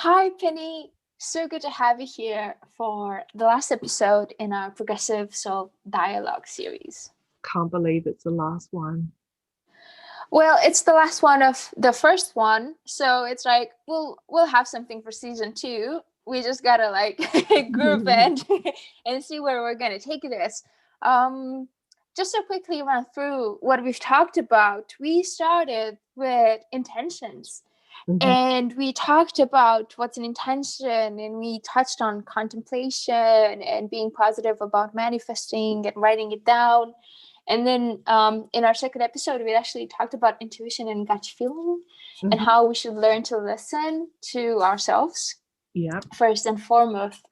Hi, Penny. So good to have you here for the last episode in our Progressive Soul Dialogue series. Can't believe it's the last one. Well, it's the last one of the first one, so it's like we'll have something for season two. We just gotta like group and and see where we're gonna take this. Um, just to quickly run through what we've talked about, we started with intentions. Mhm. And we talked about what's an intention, and we touched on contemplation and being positive about manifesting and writing it down. And then in our second episode, we actually talked about intuition and gut feeling and Mhm. how we should learn to listen to ourselves Yeah. first and foremost.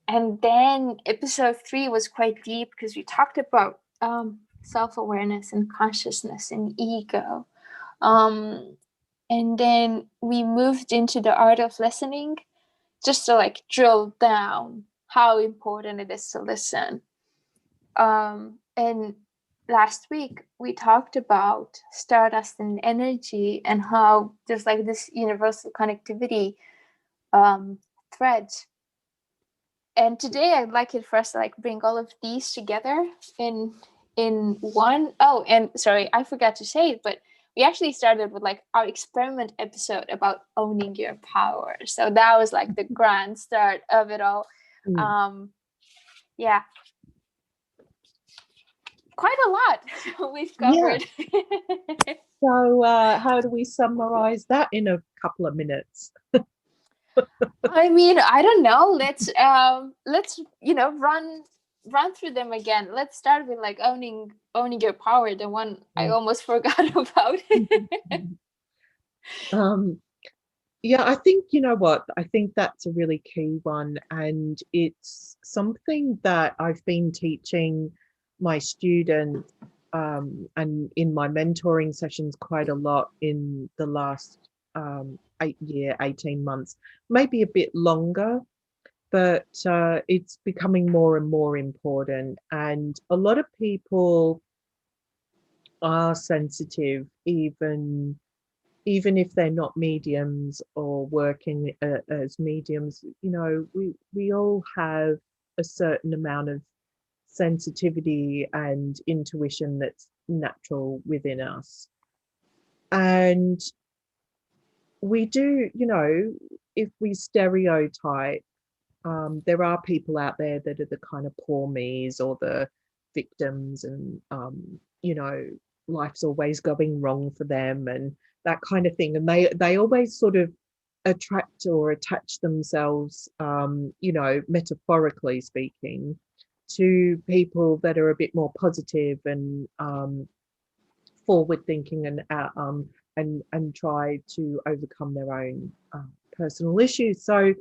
And then episode three was quite deep because we talked about self awareness and consciousness and ego. Um, and then we moved into the art of listening just to like drill down how important it is to listen. And last week we talked about stardust and energy and how there's like this universal connectivity um, thread. And today I'd like it for us to like bring all of these together in one. Oh, and sorry, I forgot to say it, but we actually started with like our experiment episode about owning your power. So that was like the grand start of it all. Mm. Um, yeah, quite a lot we've Yeah. covered. So, how do we summarize that in a couple of minutes? I mean, I don't know. Let's run through them again. Let's start with like owning your power, the one I Mm. almost forgot about. Um, yeah, I think you know what? I think that's a really key one, and it's something that I've been teaching my students and in my mentoring sessions quite a lot in the last 18 months, maybe a bit longer, but it's becoming more and more important. And a lot of people are sensitive, even if they're not mediums or working as mediums. You know, we all have a certain amount of sensitivity and intuition that's natural within us. And we do, you know, if we stereotype, there are people out there that are the kind of poor me's or the victims, and you know, life's always going wrong for them and that kind of thing. And they always sort of attract or attach themselves, you know, metaphorically speaking, to people that are a bit more positive and forward thinking and try to overcome their own personal issues. So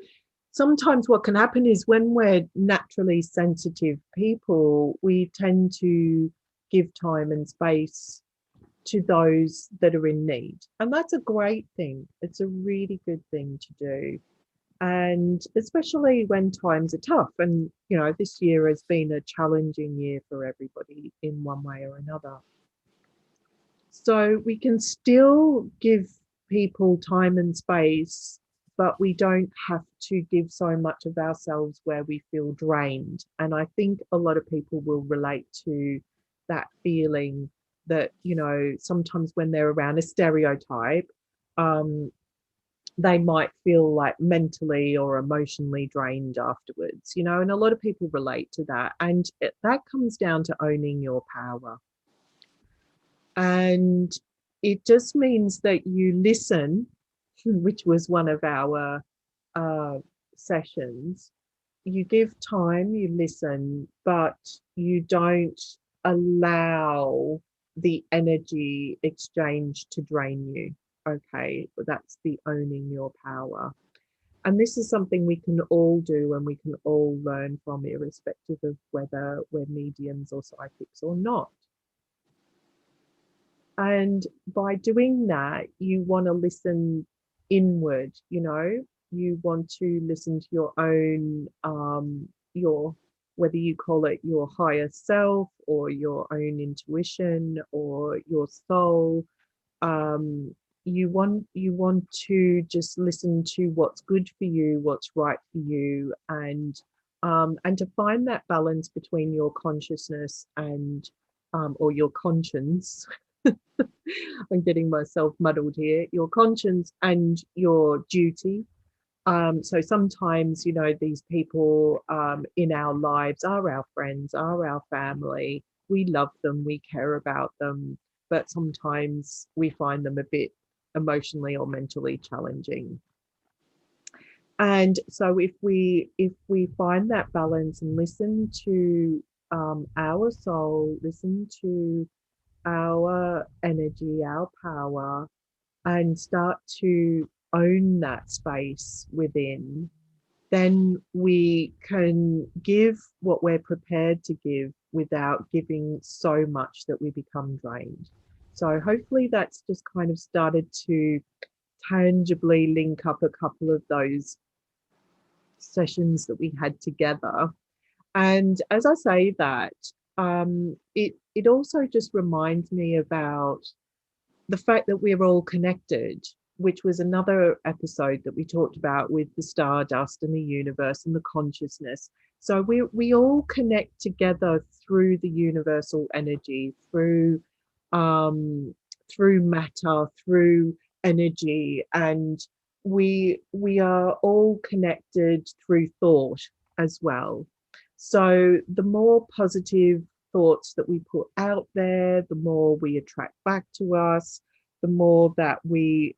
sometimes what can happen is when we're naturally sensitive people, we tend to give time and space to those that are in need. And that's a great thing. It's a really good thing to do. And especially when times are tough. And, you know, this year has been a challenging year for everybody in one way or another. So we can still give people time and space, but we don't have to give so much of ourselves where we feel drained. And I think a lot of people will relate to that feeling that, you know, sometimes when they're around a stereotype, um, they might feel like mentally or emotionally drained afterwards, you know, and a lot of people relate to that. And that comes down to owning your power. And it just means that you listen, which was one of our uh, sessions. You give time, you listen, but you don't allow the energy exchange to drain you. Okay, that's the owning your power. And this is something we can all do and we can all learn from, irrespective of whether we're mediums or psychics or not. And by doing that, you want to listen inward, you know, you want to listen to your own, your, whether you call it your higher self or your own intuition or your soul. you want to just listen to what's good for you, what's right for you, and to find that balance between your consciousness and or your conscience. I'm getting myself muddled here. Your conscience and your duty. So sometimes, these people in our lives are our friends, are our family. We love them, we care about them, but sometimes we find them a bit emotionally or mentally challenging. And so if we find that balance and listen to our soul, listen to our energy, our power, and start to own that space within, then we can give what we're prepared to give without giving so much that we become drained. So hopefully that's just kind of started to tangibly link up a couple of those sessions that we had together. And as I say that, it also just reminds me about the fact that we're all connected, which was another episode that we talked about with the stardust and the universe and the consciousness. So we all connect together through the universal energy, um, through matter, through energy, and we are all connected through thought as well. So the more positive thoughts that we put out there, the more we attract back to us, the more that we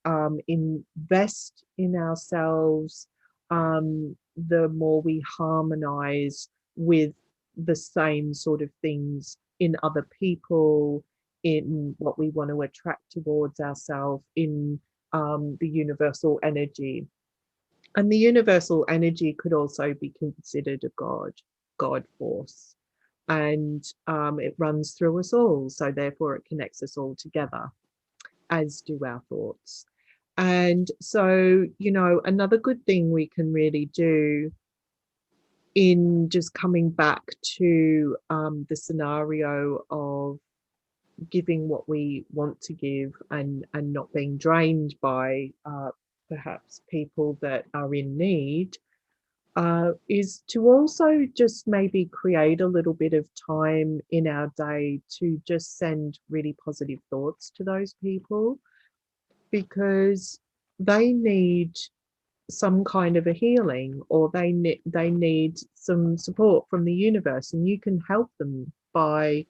invest in ourselves, the more we harmonize with the same sort of things in other people, in what we want to attract towards ourselves, in the universal energy. And the universal energy could also be considered a God force. And it runs through us all. So therefore, it connects us all together, as do our thoughts. And so, another good thing we can really do in just coming back to the scenario of giving what we want to give, and not being drained by perhaps people that are in need, is to also just maybe create a little bit of time in our day to just send really positive thoughts to those people, because they need some kind of a healing, or they need some support from the universe, and you can help them by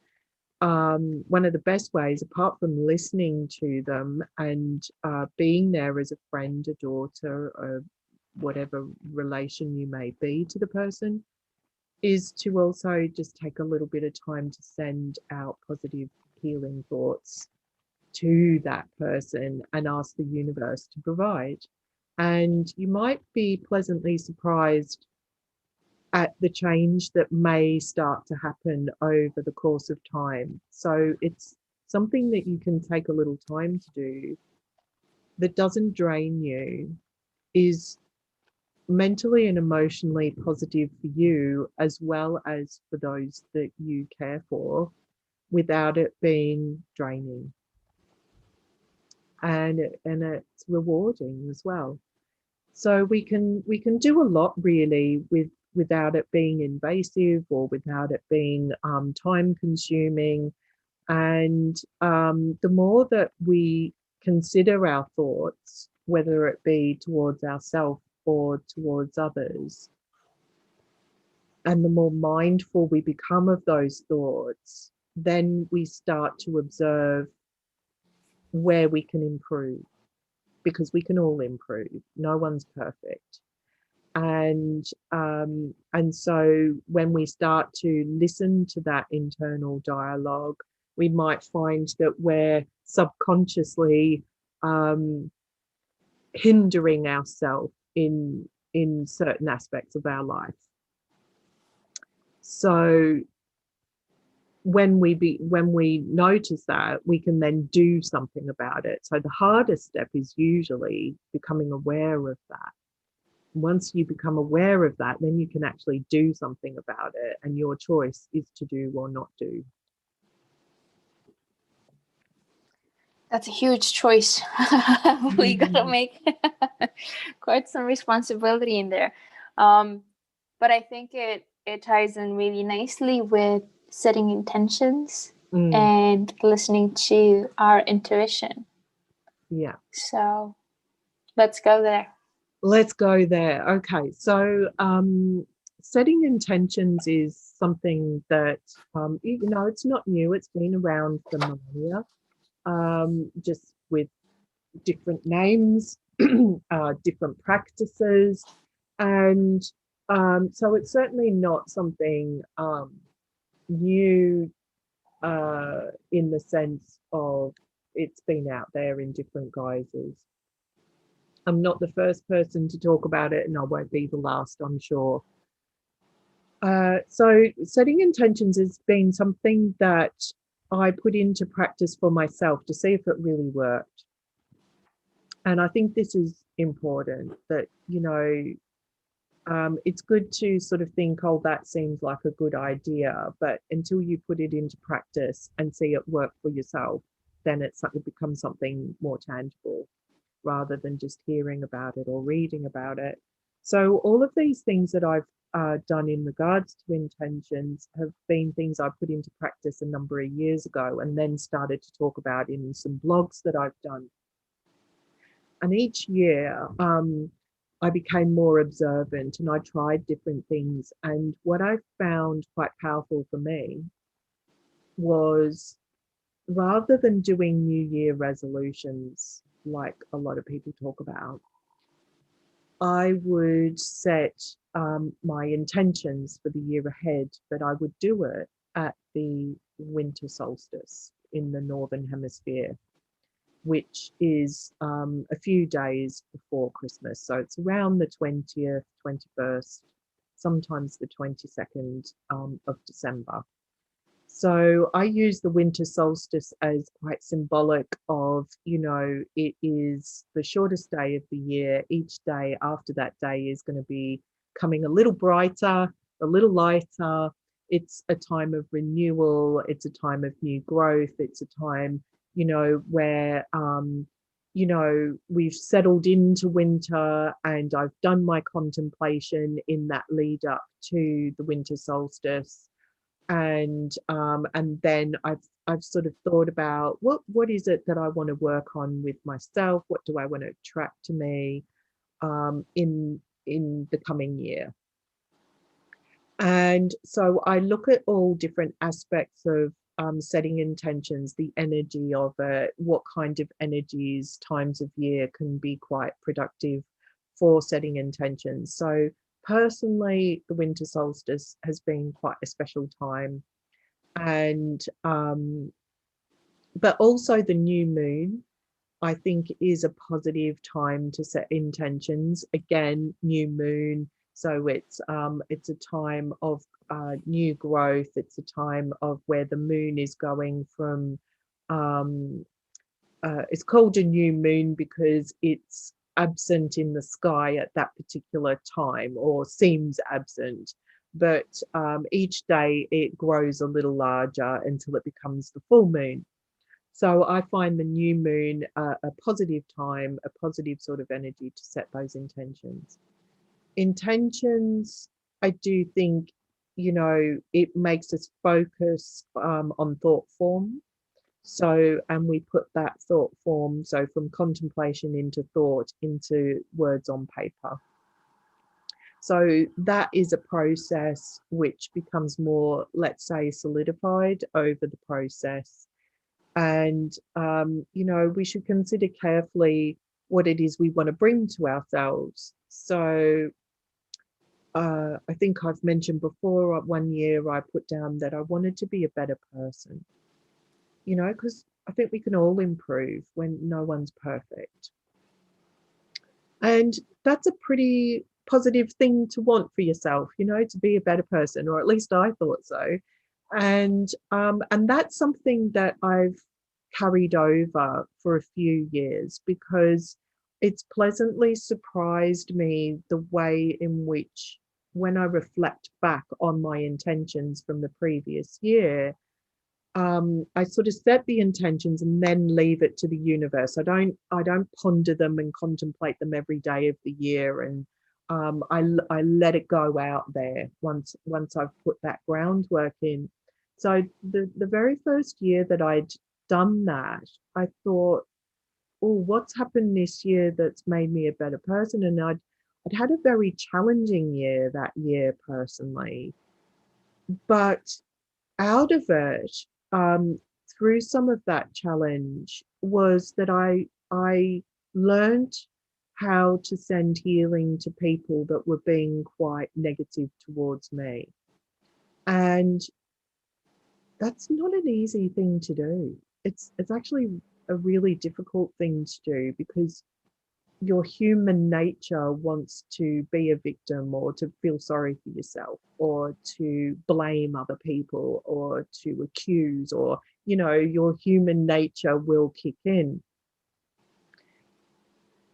one of the best ways, apart from listening to them and being there as a friend, a daughter, or whatever relation you may be to the person, is to also just take a little bit of time to send out positive healing thoughts to that person and ask the universe to provide. And you might be pleasantly surprised at the change that may start to happen over the course of time. So it's something that you can take a little time to do that doesn't drain you, is mentally and emotionally positive for you as well as for those that you care for, without it being draining, and it's rewarding as well. So we can do a lot really without it being invasive, or without it being time consuming. And the more that we consider our thoughts, whether it be towards ourselves or towards others, and the more mindful we become of those thoughts, then we start to observe where we can improve, because we can all improve. No one's perfect. And so when we start to listen to that internal dialogue, we might find that we're subconsciously um, hindering ourselves in certain aspects of our life. So when we notice that, we can then do something about it. So the hardest step is usually becoming aware of that. Once you become aware of that, then you can actually do something about it, and your choice is to do or not do. That's a huge choice. We gotta Mm, make quite some responsibility in there. Um, but I think it ties in really nicely with setting intentions mm, and listening to our intuition. yeah. So let's go there. Let's go there. Okay. So, setting intentions is something that, it's not new. It's been around for millennia, just with different names, different practices. And so it's certainly not something new in the sense of it's been out there in different guises. I'm not the first person to talk about it, and I won't be the last, I'm sure. So, setting intentions has been something that I put into practice for myself to see if it really worked. And I think this is important that, it's good to sort of think, oh, that seems like a good idea. But until you put it into practice and see it work for yourself, then it becomes something more tangible rather than just hearing about it or reading about it. So, all of these things that I've done in regards to intentions have been things I put into practice a number of years ago and then started to talk about in some blogs that I've done. And each year, I became more observant and I tried different things. And what I found quite powerful for me was rather than doing New Year resolutions, like a lot of people talk about, I would set my intentions for the year ahead, but I would do it at the winter solstice in the Northern Hemisphere, which is a few days before Christmas. So it's around the 20th, 21st, sometimes the 22nd of December. So I use the winter solstice as quite symbolic of, it is the shortest day of the year. Each day after that day is going to be coming a little brighter, a little lighter. It's a time of renewal. It's a time of new growth. It's a time, where, we've settled into winter and I've done my contemplation in that lead up to the winter solstice, and then I've sort of thought about what is it that I want to work on with myself, what do I want to attract to me in the coming year. And so I look at all different aspects of setting intentions, the energy of it, what kind of energies, times of year can be quite productive for setting intentions. So personally, the winter solstice has been quite a special time, and but also the new moon I think is a positive time to set intentions. Again, new moon, so it's a time of new growth. It's a time of where the moon is going from um it's called a new moon because it's absent in the sky at that particular time, or seems absent, but each day it grows a little larger until it becomes the full moon. So I find the new moon a positive time, a positive sort of energy to set those intentions. Intentions, I do think, it makes us focus on thought form. So, and we put that thought form, so from contemplation into thought, into words on paper. So that is a process which becomes more, let's say, solidified over the process. And, we should consider carefully what it is we want to bring to ourselves. So I think I've mentioned before, one year I put down that I wanted to be a better person, because I think we can all improve when no one's perfect. And that's a pretty positive thing to want for yourself, to be a better person, or at least I thought so. And that's something that I've carried over for a few years because it's pleasantly surprised me the way in which, when I reflect back on my intentions from the previous year, I sort of set the intentions and then leave it to the universe. I don't ponder them and contemplate them every day of the year, and I let it go out there once I've put that groundwork in. So the very first year that I'd done that, I thought, oh, what's happened this year that's made me a better person? And I'd had a very challenging year that year personally, but out of it, um, through some of that challenge, was that I learned how to send healing to people that were being quite negative towards me. And that's not an easy thing to do. It's actually a really difficult thing to do, because your human nature wants to be a victim, or to feel sorry for yourself, or to blame other people, or to accuse, or your human nature will kick in.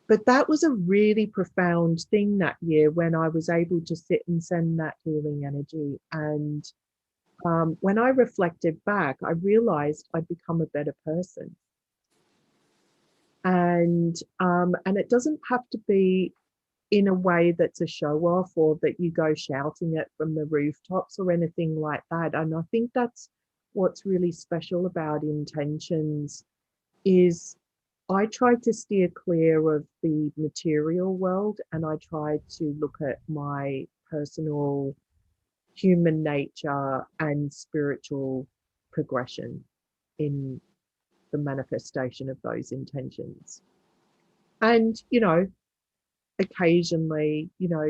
But that was a really profound thing that year, when I was able to sit and send that healing energy. And when I reflected back, I realized I'd become a better person. And it doesn't have to be in a way that's a show off, or that you go shouting it from the rooftops or anything like that. And I think that's what's really special about intentions, is I try to steer clear of the material world, and I try to look at my personal human nature and spiritual progression in the manifestation of those intentions. And occasionally,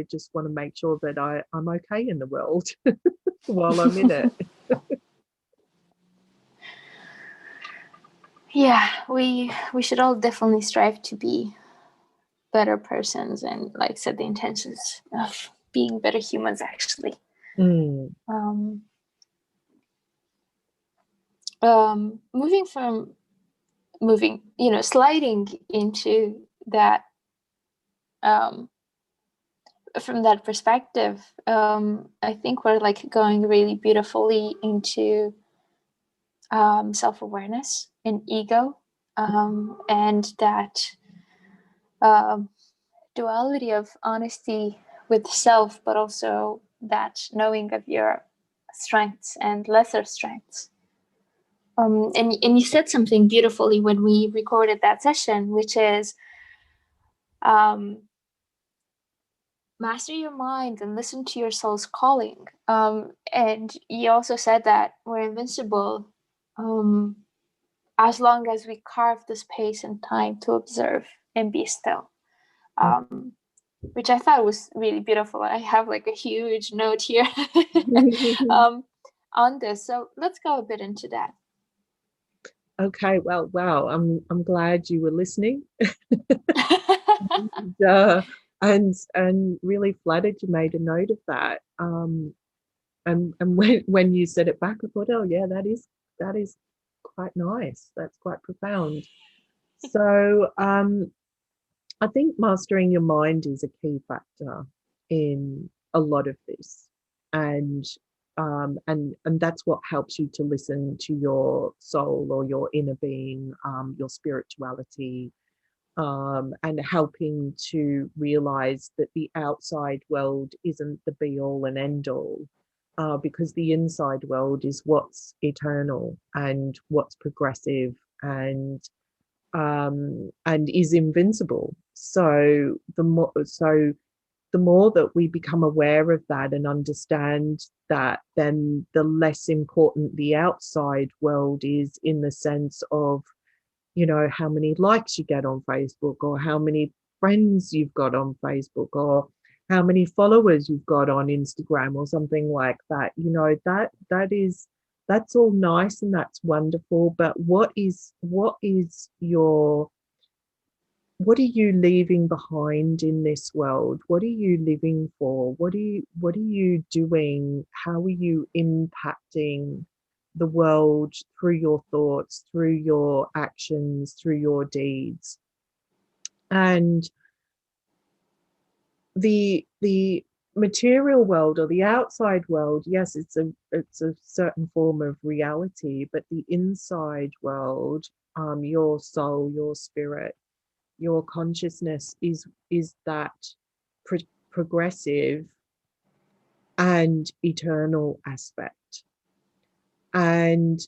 just want to make sure that I'm okay in the world while I'm in it. Yeah, we should all definitely strive to be better persons and like set the intentions of being better humans actually. Mm, um, moving from moving sliding into that, um, from that perspective, I think we're like going really beautifully into self-awareness and ego, and that um, duality of honesty with self, but also that knowing of your strengths and lesser strengths. And you said something beautifully when we recorded that session, which is, um, master your mind and listen to your soul's calling. And you also said that we're invincible, um, as long as we carve the space and time to observe and be still. Um, which I thought was really beautiful. I have like a huge note here mm. um, on this. So let's go a bit into that. Okay, well, wow, I'm glad you were listening. and, uh, and really flattered you made a note of that. And when you said it back, I thought, oh yeah, that is quite nice. That's quite profound. So I think mastering your mind is a key factor in a lot of this, and and that's what helps you to listen to your soul, or your inner being, your spirituality, and helping to realize that the outside world isn't the be all and end all, because the inside world is what's eternal and what's progressive, and is invincible. So the more that we become aware of that and understand that, then the less important the outside world is, in the sense of, how many likes you get on Facebook, or how many friends you've got on Facebook, or how many followers you've got on Instagram, or something like that. That's all nice and that's wonderful, but what are you leaving behind in this world? What are you living for? What are you doing? How are you impacting the world through your thoughts, through your actions, through your deeds? And the material world or the outside world, yes, it's a certain form of reality, but the inside world, your soul, your spirit, your consciousness is that progressive and eternal aspect. And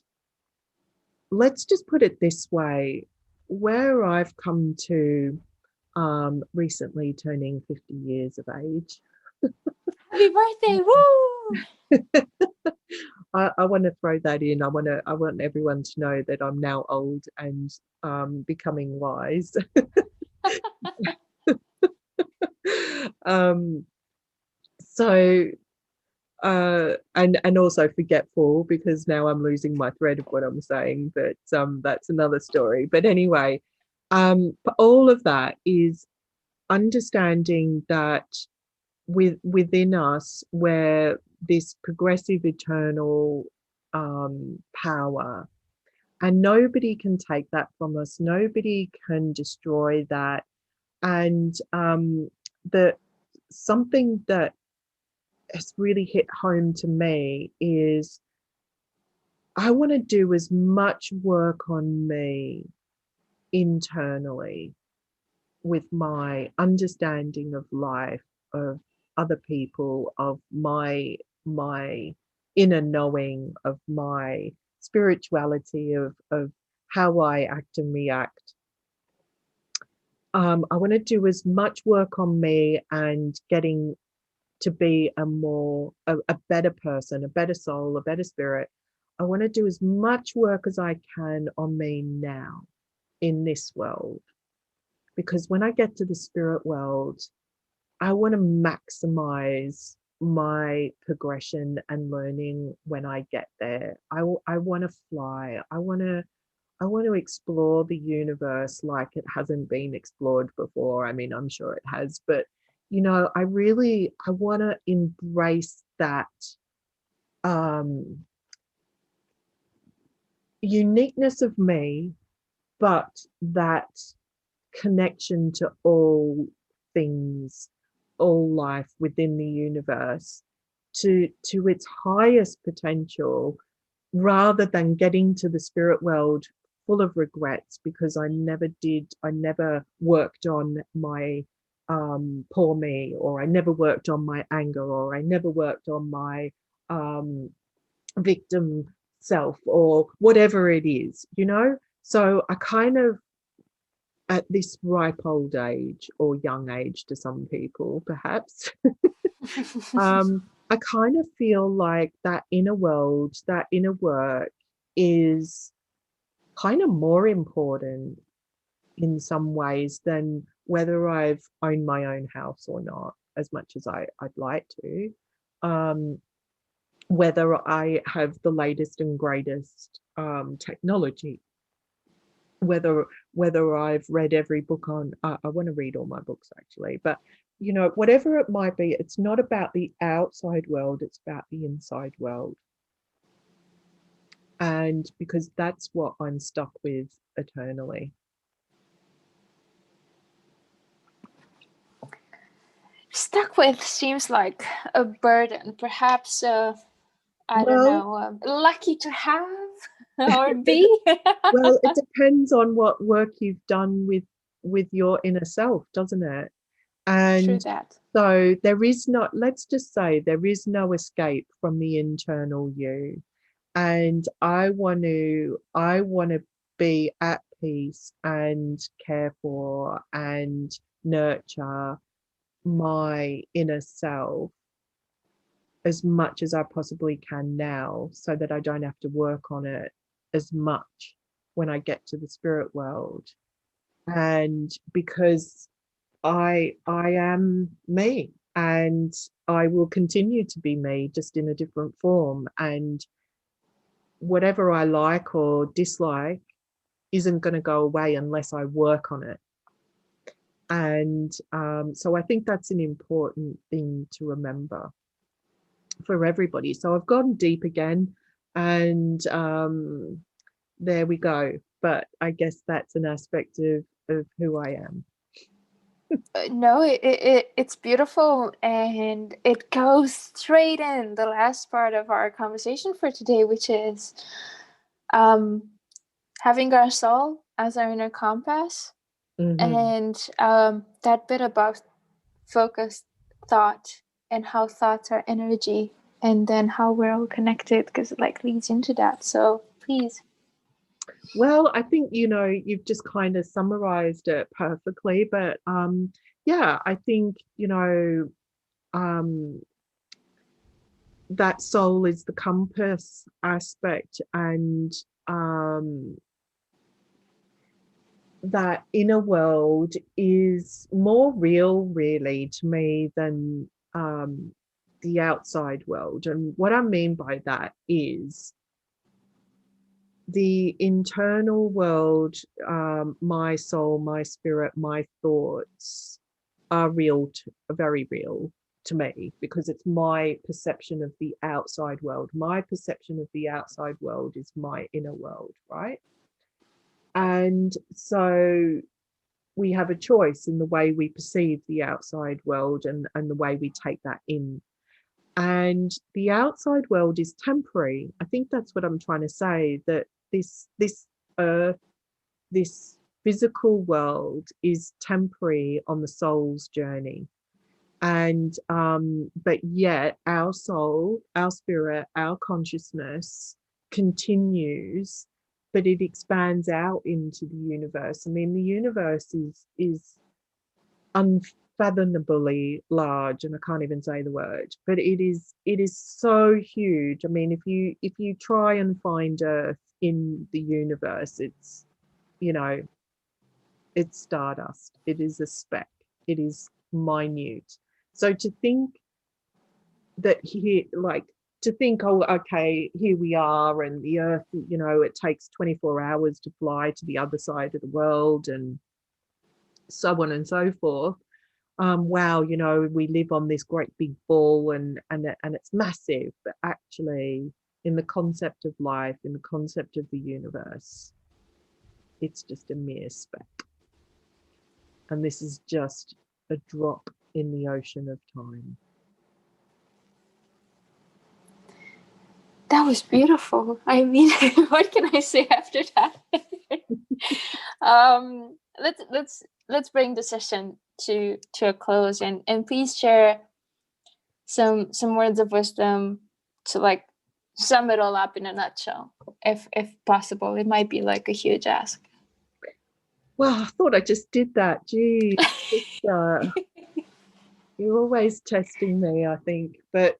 let's just put it this way, where I've come to, recently turning 50 years of age. Happy birthday! Woo! I want to throw that in. I want everyone to know that I'm now old and becoming wise. um, so and also forgetful, because now I'm losing my thread of what I'm saying, but that's another story. But anyway, but all of that is understanding that within us, where this progressive eternal power, and nobody can take that from us, nobody can destroy that. And the something that has really hit home to me is I want to do as much work on me internally, with my understanding of life, of other people, of my inner knowing, of my spirituality, of how I act and react. I want to do as much work on me and getting to be a better person, a better soul, a better spirit. I want to do as much work as I can on me now in this world, because when I get to the spirit world, I want to maximize my progression and learning when I get there. I want to fly. I want to explore the universe like it hasn't been explored before. I mean, I'm sure it has, but I want to embrace that um, uniqueness of me, but that connection to all things, all life within the universe, to its highest potential, rather than getting to the spirit world full of regrets because I never worked on my poor me, or I never worked on my anger, or I never worked on my um, victim self, or whatever it is. So I kind of, at this ripe old age, or young age to some people, perhaps, I kind of feel like that inner world, that inner work is kind of more important in some ways than whether I've owned my own house or not, as much as I'd like to. Um, Whether I have the latest and greatest technology, whether I've read every book on, I want to read all my books actually, but whatever it might be, it's not about the outside world, it's about the inside world. And because that's what I'm stuck with eternally. Stuck with seems like a burden. Perhaps, I don't Well, know, lucky to have or be. well, it depends on what work you've done with your inner self, doesn't it? True And that. so there is not, let's just say there is no escape from the internal you. And I want to be at peace and care for and nurture my inner self as much as I possibly can now, so that I don't have to work on it as much when I get to the spirit world. And because I am me, and I will continue to be me, just in a different form. And whatever I like or dislike isn't going to go away unless I work on it. And so I think that's an important thing to remember for everybody. So I've gone deep again, and there we go. But I guess that's an aspect of who I am. No, it's beautiful, and it goes straight in the last part of our conversation for today, which is um, having our soul as our inner compass, Hmm. and that bit about focused thought and how thoughts are energy, and then how we're all connected because it like leads into that. So please. Well, I think, you've just kind of summarized it perfectly, but yeah, I think, um, that soul is the compass aspect, and um, that inner world is more real, really, to me than the outside world. And what I mean by that is the internal world, my soul, my spirit, my thoughts are real, are very real to me, because it's my perception of the outside world. My perception of the outside world is my inner world, right? And so we have a choice in the way we perceive the outside world, and the way we take that in. And the outside world is temporary. I think that's what I'm trying to say, that this earth, this physical world is temporary on the soul's journey. And but yet our soul, our spirit, our consciousness continues, but it expands out into the universe. I mean, the universe is unfathomably large, and I can't even say the word, but it is so huge. I mean, if you try and find Earth in the universe, you know it's stardust. It is a speck. It is minute. So to think that here, like, to think, oh, okay, here we are, and the Earth, it takes 24 hours to fly to the other side of the world, and so on and so forth. Wow, we live on this great big ball, and it's massive, but actually, in the concept of life, in the concept of the universe, it's just a mere speck. And this is just a drop in the ocean of time. That was beautiful. I mean, what can I say after that? Let's bring the session to a close, and please share some words of wisdom to like sum it all up in a nutshell, if possible. It might be like a huge ask. Well, I thought I just did that. Gee, you're always testing me, I think. But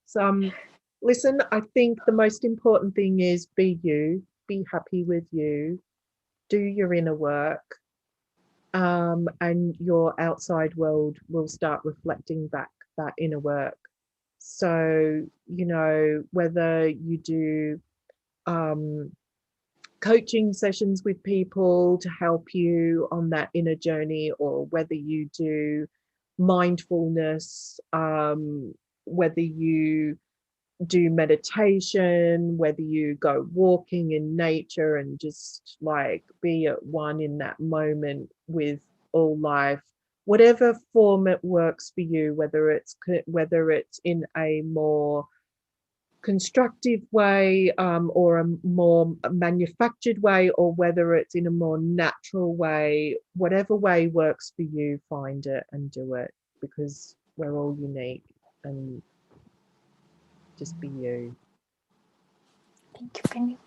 listen, I think the most important thing is be you, be happy with you, do your inner work, and your outside world will start reflecting back that inner work. So, whether you do um, coaching sessions with people to help you on that inner journey, or whether you do mindfulness, whether you do meditation, whether you go walking in nature and just like be at one in that moment with all life, whatever form it works for you, whether it's in a more constructive way, or a more manufactured way, or whether it's in a more natural way, whatever way works for you, find it and do it, because we're all unique, and just be you. Thank you, Penny.